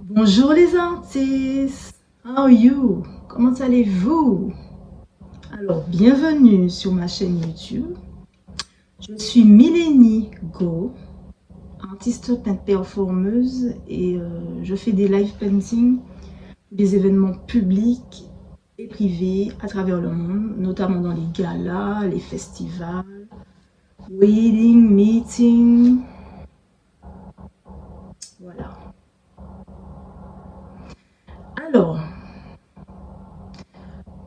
Bonjour les artistes, how are you? Comment allez-vous? Alors, bienvenue sur ma chaîne YouTube. Je suis Mileni Go, artiste peintre performeuse et je fais des live painting, des événements publics et privés à travers le monde, notamment dans les galas, les festivals, wedding, meetings. Voilà. Alors,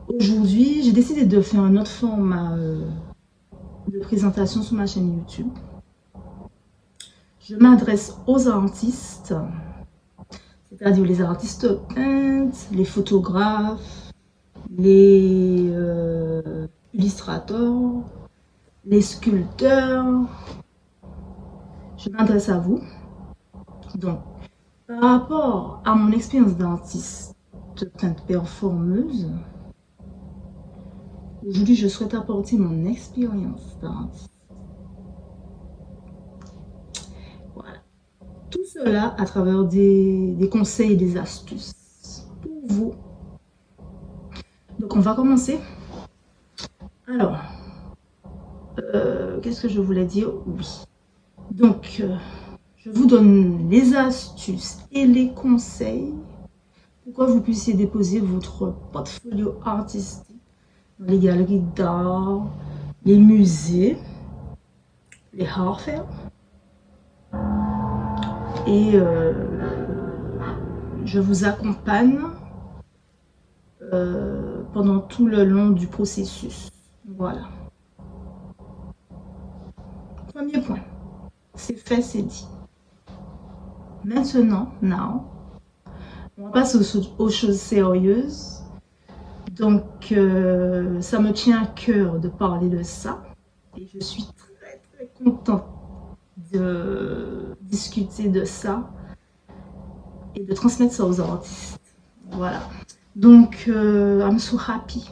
aujourd'hui, j'ai décidé de faire un autre format de présentation sur ma chaîne YouTube. Je m'adresse aux artistes, c'est-à-dire les artistes peintres, les photographes, les illustrateurs, les sculpteurs. Je m'adresse à vous. Donc, par rapport à mon expérience d'artiste peintre performeuse, aujourd'hui, je souhaite apporter mon expérience d'artiste. Voilà. Tout cela à travers des conseils et des astuces pour vous. Donc, on va commencer. Alors, qu'est-ce que je voulais dire? Oui. Donc, je vous donne les astuces et les conseils pour que vous puissiez déposer votre portfolio artistique dans les galeries d'art, les musées, les art fairs. Et je vous accompagne pendant tout le long du processus. Voilà. Premier point, c'est fait, c'est dit. Maintenant, on passe aux choses sérieuses. Donc, ça me tient à cœur de parler de ça. Et je suis très, très contente de discuter de ça et de transmettre ça aux artistes. Voilà. Donc, I'm so happy.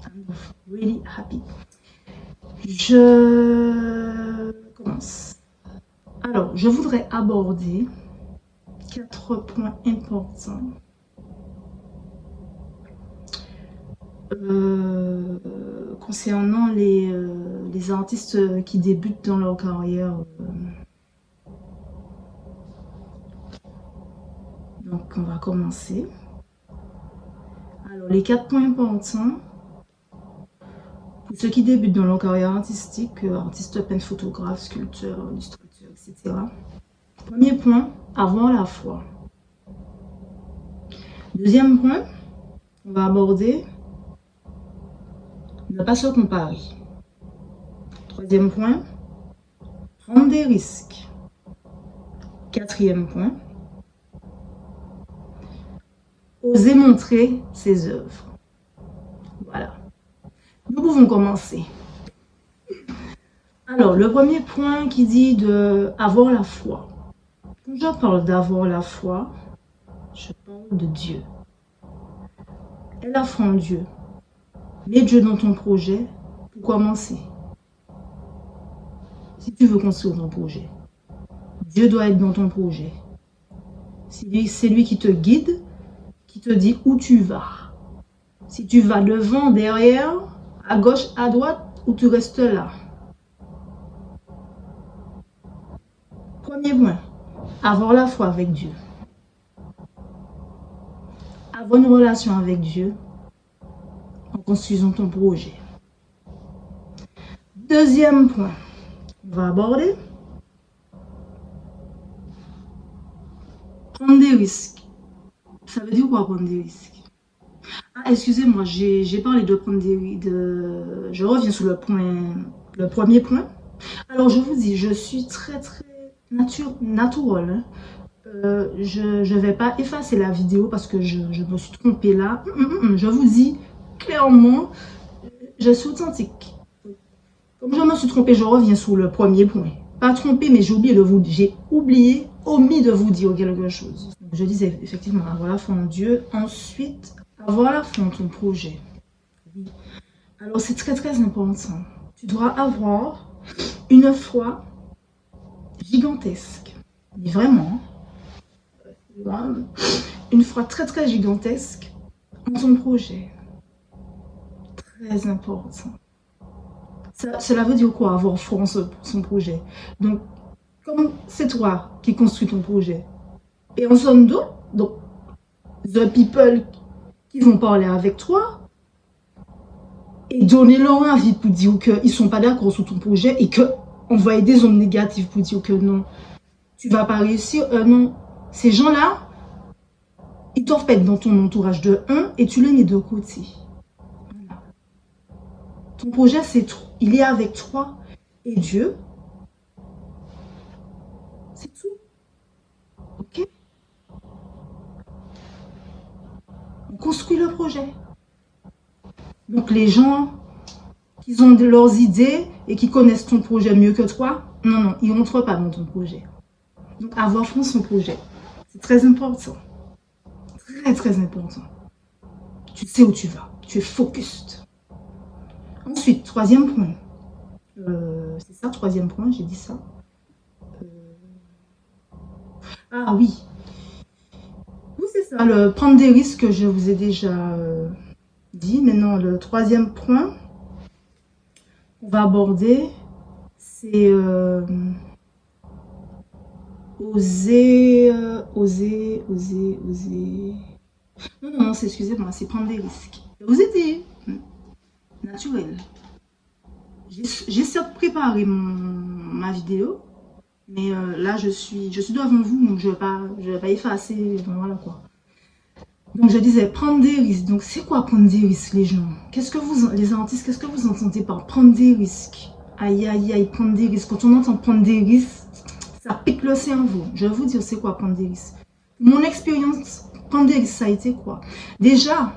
I'm really happy. Je commence. Alors, je voudrais aborder 4 points importants concernant les artistes qui débutent dans leur carrière. Donc, on va commencer. Alors, les 4 points importants pour ceux qui débutent dans leur carrière artistique, artistes, peintres, photographes, sculpteurs, illustrateurs, etc. Premier point, avoir la foi. Deuxième point, on va aborder ne pas se comparer. Troisième point, prendre des risques. Quatrième point, oser montrer ses œuvres. Voilà. Nous pouvons commencer. Alors, le premier point qui dit d'avoir la foi. Quand je parle d'avoir la foi, je parle de Dieu. Elle a foi en Dieu. Mets Dieu dans ton projet pour commencer. Si tu veux construire ton projet, Dieu doit être dans ton projet. C'est lui qui te guide, qui te dit où tu vas. Si tu vas devant, derrière, à gauche, à droite, ou tu restes là. Premier point, avoir la foi avec Dieu. Avoir une relation avec Dieu en construisant ton projet. Deuxième point, on va aborder prendre des risques. Ça veut dire quoi prendre des risques? Ah, excusez-moi, j'ai parlé de prendre des risques. Je reviens sur le premier point. Alors, je vous dis, je suis très, très naturelle. Je ne vais pas effacer la vidéo parce que je me suis trompée là. Je vous dis clairement, je suis authentique. Comme je me suis trompée, je reviens sur le premier point. Pas trompée, mais j'ai omis de vous dire quelque chose. Donc, je disais effectivement avoir la foi en Dieu. Ensuite, avoir la foi en ton projet. Oui. Alors, c'est très très important. Tu dois avoir une foi gigantesque. Mais vraiment, une foi très très gigantesque en ton projet. Très important. Cela veut dire quoi, avoir foi en son projet? Donc, comme c'est toi qui construis ton projet, et en somme d'autres, donc, the people qui vont parler avec toi, et donner leur avis pour dire qu'ils ne sont pas d'accord sur ton projet, et que envoyer des ondes négatives pour dire que non, tu ne vas pas réussir, non. Ces gens-là, ils doivent être dans ton entourage de 1 et tu les mets de côté. Voilà. Ton projet, il est avec toi et Dieu. C'est tout. Ok? On construit le projet. Donc les gens qui ont leurs idées et qui connaissent ton projet mieux que toi, non, non, ils ne rentrent pas dans ton projet. Donc avoir foi en son projet, c'est très important. Très, très important. Tu sais où tu vas. Tu es focused. Ensuite, troisième point. C'est ça, troisième point, j'ai dit ça. Ah oui. Oui, c'est ça. Prendre des risques, je vous ai déjà dit. Maintenant, le troisième point qu'on va aborder, c'est oser. Non, non, non, excusez-moi, c'est prendre des risques. Vous étiez naturel. J'ai certes préparé ma vidéo, mais là, je suis devant vous, donc je vais pas effacer, voilà quoi. Donc, je disais, prendre des risques. Donc, c'est quoi prendre des risques, les gens? Les artistes, qu'est-ce que vous entendez par prendre des risques? Aïe, aïe, aïe, prendre des risques. Quand on entend prendre des risques, ça pique le cerveau. Je vais vous dire, c'est quoi prendre des risques? Mon expérience, prendre des risques, ça a été quoi? Déjà,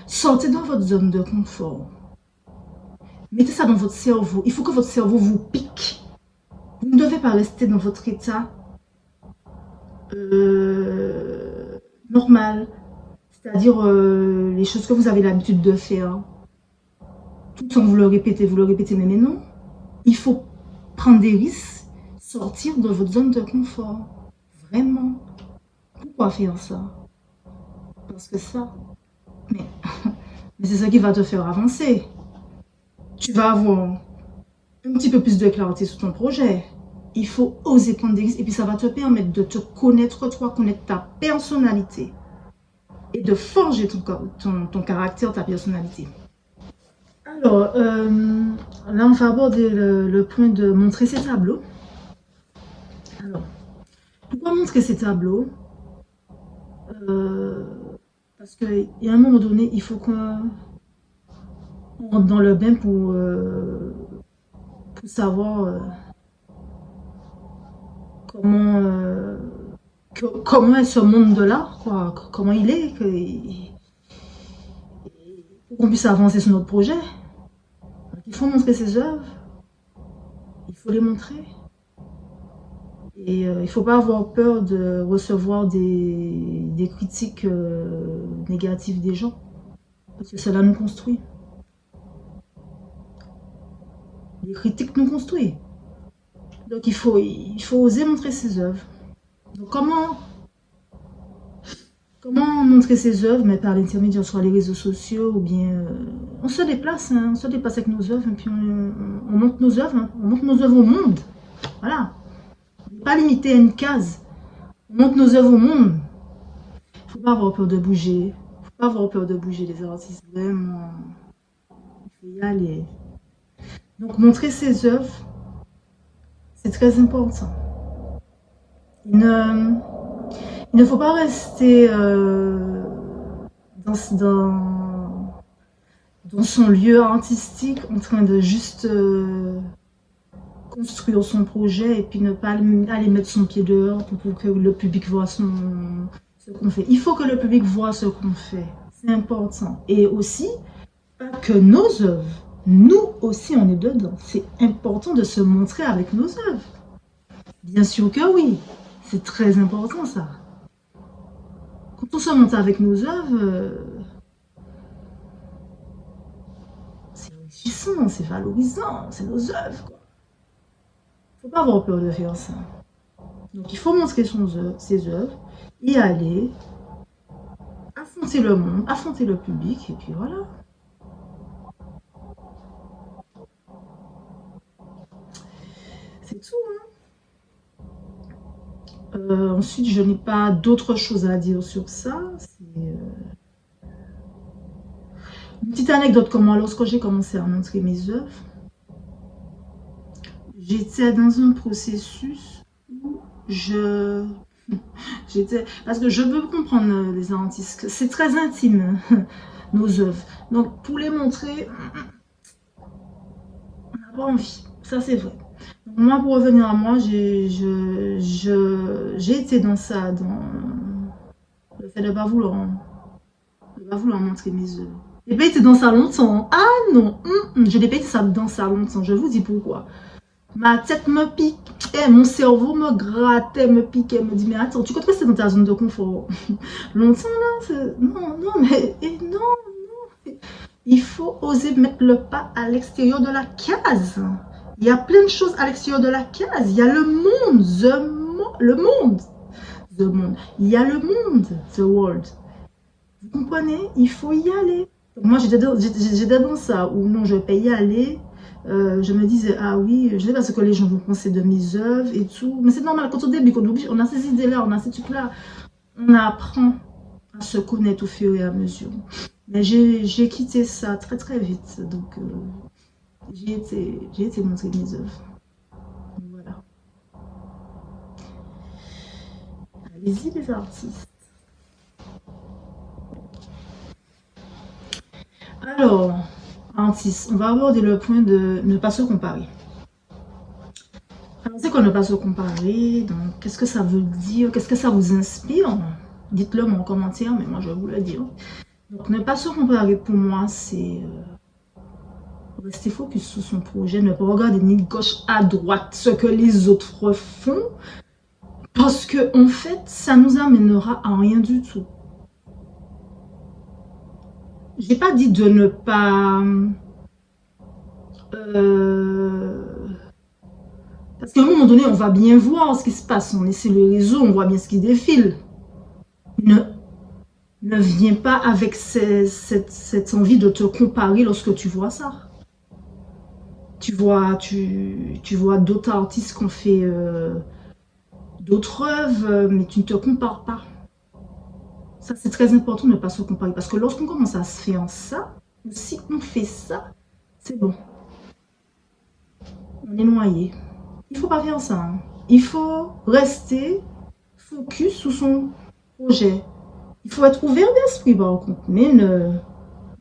sortez dans votre zone de confort. Mettez ça dans votre cerveau. Il faut que votre cerveau vous pique. Vous ne devez pas rester dans votre état normal. C'est-à-dire les choses que vous avez l'habitude de faire. Tout le temps, vous le répétez, mais non. Il faut prendre des risques, sortir de votre zone de confort. Vraiment. Pourquoi faire ça? Parce que ça, mais c'est ça qui va te faire avancer. Tu vas avoir un petit peu plus de clarté sur ton projet. Il faut oser prendre des risques et puis ça va te permettre de te connaître toi, connaître ta personnalité et de forger ton caractère, ta personnalité. Alors, là on va aborder le point de montrer ses tableaux. Alors, pourquoi montrer ses tableaux? Parce qu'il y a un moment donné, il faut qu'on rentre dans le bain pour savoir comment est ce monde de l'art, quoi, comment il est, pour qu'on puisse avancer sur notre projet. Donc, il faut montrer ses œuvres, il faut les montrer. Et il ne faut pas avoir peur de recevoir des critiques négatives des gens, parce que cela nous construit. Les critiques nous construisent. Donc il faut oser montrer ses œuvres. Donc comment montrer ses œuvres, mais par l'intermédiaire sur les réseaux sociaux, ou bien on se déplace, hein, on se déplace avec nos œuvres, et puis on montre nos œuvres, hein, on montre nos œuvres au monde. Voilà. Pas limité à une case. On montre nos œuvres au monde. Il ne faut pas avoir peur de bouger. Il ne faut pas avoir peur de bouger, les artistes. Vraiment. Il faut y aller. Donc, montrer ses œuvres, c'est très important. Il ne faut pas rester dans son lieu artistique en train de juste construire son projet et puis ne pas aller mettre son pied dehors pour que le public voit ce qu'on fait. Il faut que le public voit ce qu'on fait. C'est important. Et aussi, pas que nos œuvres, nous aussi on est dedans. C'est important de se montrer avec nos œuvres. Bien sûr que oui. C'est très important ça. Quand on se montre avec nos œuvres, c'est enrichissant, c'est valorisant, c'est nos œuvres, quoi. Faut pas avoir peur de faire ça. Donc il faut montrer ses œuvres. y aller, affronter le monde, affronter le public, et puis voilà. C'est tout, hein. Ensuite, je n'ai pas d'autre chose à dire sur ça. Une petite anecdote, comme moi, lorsque j'ai commencé à montrer mes œuvres, j'étais dans un processus où j'étais, parce que je veux comprendre les artistes, c'est très intime, nos œuvres. Donc, pour les montrer, on n'a pas envie. Ça, c'est vrai. Donc, moi, pour revenir à moi, j'ai été dans ça, dans le fait de ne pas vouloir, montrer mes œuvres. Je n'ai pas été dans ça longtemps. Ah non, je n'ai pas été dans ça longtemps. Je vous dis pourquoi. Ma tête me pique, mon cerveau me grattait, me piquait, me dit mais attends, tu comptes rester dans ta zone de confort longtemps là? Non, non, mais non. Il faut oser mettre le pas à l'extérieur de la case. Il y a plein de choses à l'extérieur de la case. Il y a le monde, le monde. Il y a le monde, the world. Vous comprenez? Il faut y aller. Donc moi, j'étais dans ça, où non, je ne vais pas y aller. Je me disais, ah oui, je ne sais pas ce que les gens vont penser de mes œuvres et tout. Mais c'est normal, quand on débute, on a ces idées-là, on a ces trucs-là. On apprend à se connaître au fur et à mesure. Mais j'ai quitté ça très très vite. Donc, j'ai été montrer mes œuvres. Voilà. Allez-y les artistes. Alors, artistes, on va aborder le point de ne pas se comparer. Alors, c'est quoi ne pas se comparer? Donc, qu'est-ce que ça veut dire? Qu'est-ce que ça vous inspire? Dites-le moi en commentaire, mais moi je vais vous le dire. Donc, ne pas se comparer pour moi, c'est rester focus sur son projet, ne pas regarder ni de gauche à droite ce que les autres font, parce que en fait, ça nous amènera à rien du tout. J'ai pas dit de ne pas... parce qu'à un moment donné, on va bien voir ce qui se passe. On est sur le réseau, on voit bien ce qui défile. Ne viens pas avec cette envie de te comparer lorsque tu vois ça. Tu vois d'autres artistes qui ont fait d'autres œuvres, mais tu ne te compares pas. Ça, c'est très important de ne pas se comparer. Parce que lorsqu'on commence à se faire ça, ou si on fait ça, c'est bon. On est noyé. Il ne faut pas faire ça. Hein. Il faut rester focus sur son projet. Il faut être ouvert d'esprit, par contre. Mais ne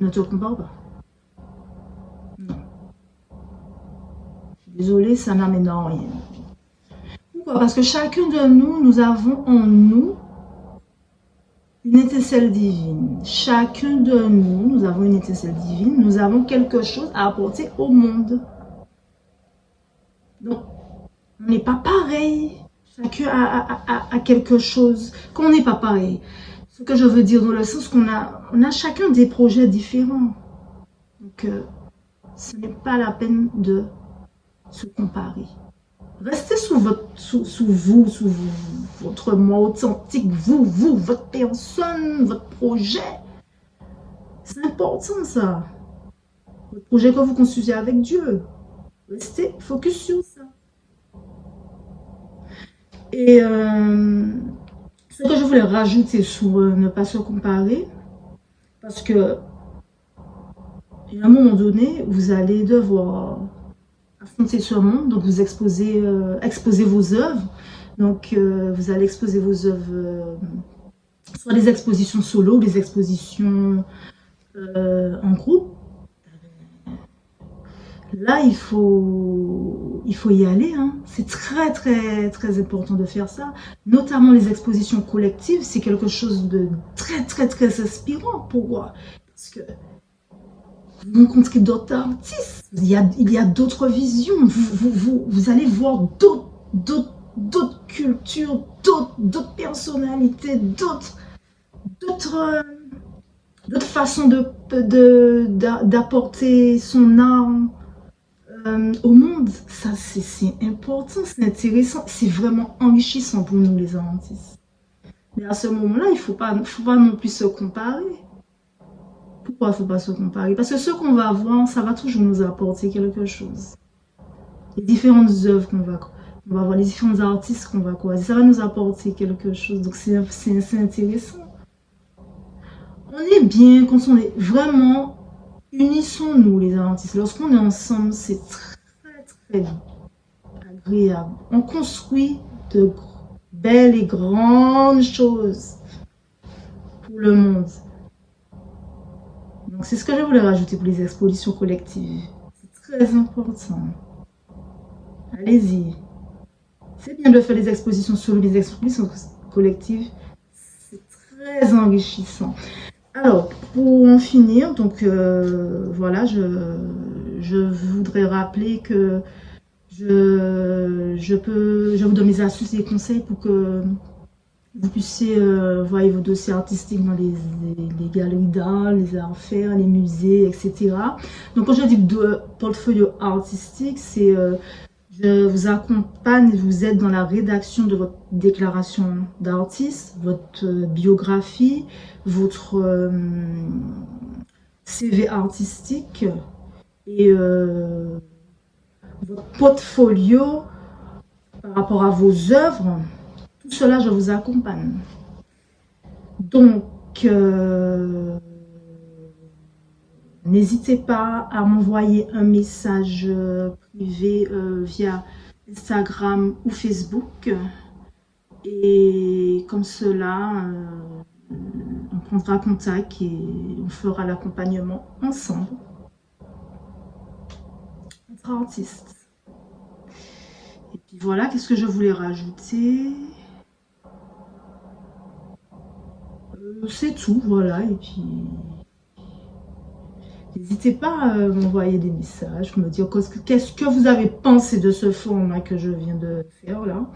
te compare pas. Non. Je suis désolée, ça n'amène à rien. Pourquoi? Parce que chacun de nous, nous avons en nous une étincelle divine. Chacun de nous, nous avons une étincelle divine. Nous avons quelque chose à apporter au monde. Donc, on n'est pas pareil. Chacun a quelque chose. Qu'on n'est pas pareil. Ce que je veux dire dans le sens qu'on a chacun des projets différents. Donc, ce n'est pas la peine de se comparer. Restez sous votre moi authentique, votre personne, votre projet. C'est important ça. Votre projet que vous construisez avec Dieu. Restez focus sur ça. Et ce que je voulais rajouter sur ne pas se comparer, parce que à un moment donné, vous allez devoir affronter ce monde, donc vous exposez vos œuvres. Donc vous allez exposer vos œuvres, soit des expositions solo, des expositions en groupe. Là, il faut y aller. Hein. C'est très, très, très important de faire ça. Notamment les expositions collectives, c'est quelque chose de très, très, très inspirant. Pourquoi? Parce que vous rencontrez d'autres artistes, il y a d'autres visions, vous allez voir d'autres cultures, d'autres personnalités, d'autres façons d'apporter son art au monde. Ça, c'est important, c'est intéressant, c'est vraiment enrichissant pour nous les artistes. Mais à ce moment-là, faut pas non plus se comparer. Pourquoi il ne faut pas se comparer? Parce que ce qu'on va voir, ça va toujours nous apporter quelque chose. Les différentes œuvres on va voir, les différents artistes qu'on va croiser, ça va nous apporter quelque chose. Donc c'est intéressant. On est bien quand on est vraiment, unissons-nous les artistes. Lorsqu'on est ensemble, c'est très agréable. On construit de belles et grandes choses pour le monde. Donc c'est ce que je voulais rajouter pour les expositions collectives. C'est très important. Allez-y. C'est bien de faire des expositions solo, les expositions collectives. C'est très enrichissant. Alors, pour en finir, donc voilà, je voudrais rappeler que je vous donne mes astuces et conseils pour que vous puissiez voir vos dossiers artistiques dans les galeries d'art, les arts faire, les musées, etc. Donc, quand je dis portfolio artistique, c'est je vous accompagne et vous aide dans la rédaction de votre déclaration d'artiste, votre biographie, votre CV artistique et votre portfolio par rapport à vos œuvres. Tout cela, je vous accompagne. Donc, n'hésitez pas à m'envoyer un message privé via Instagram ou Facebook. Et comme cela, on prendra contact et on fera l'accompagnement ensemble entre artistes. Et puis voilà, qu'est-ce que je voulais rajouter? C'est tout, voilà. Et puis, n'hésitez pas à m'envoyer des messages, me dire qu'est-ce que vous avez pensé de ce format que je viens de faire là.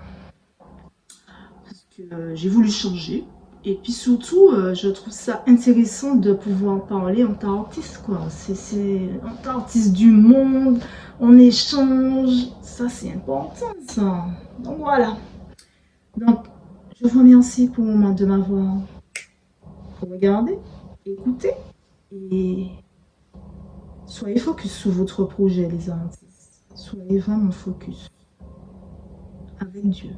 Parce que j'ai voulu changer. Et puis surtout, je trouve ça intéressant de pouvoir parler en tant qu'artiste, quoi. C'est en tant qu'artiste du monde, on échange, ça c'est important, ça. Donc voilà. Donc, je vous remercie de m'avoir regardé, écouté, et soyez focus sur votre projet, les artistes. Soyez vraiment focus avec Dieu.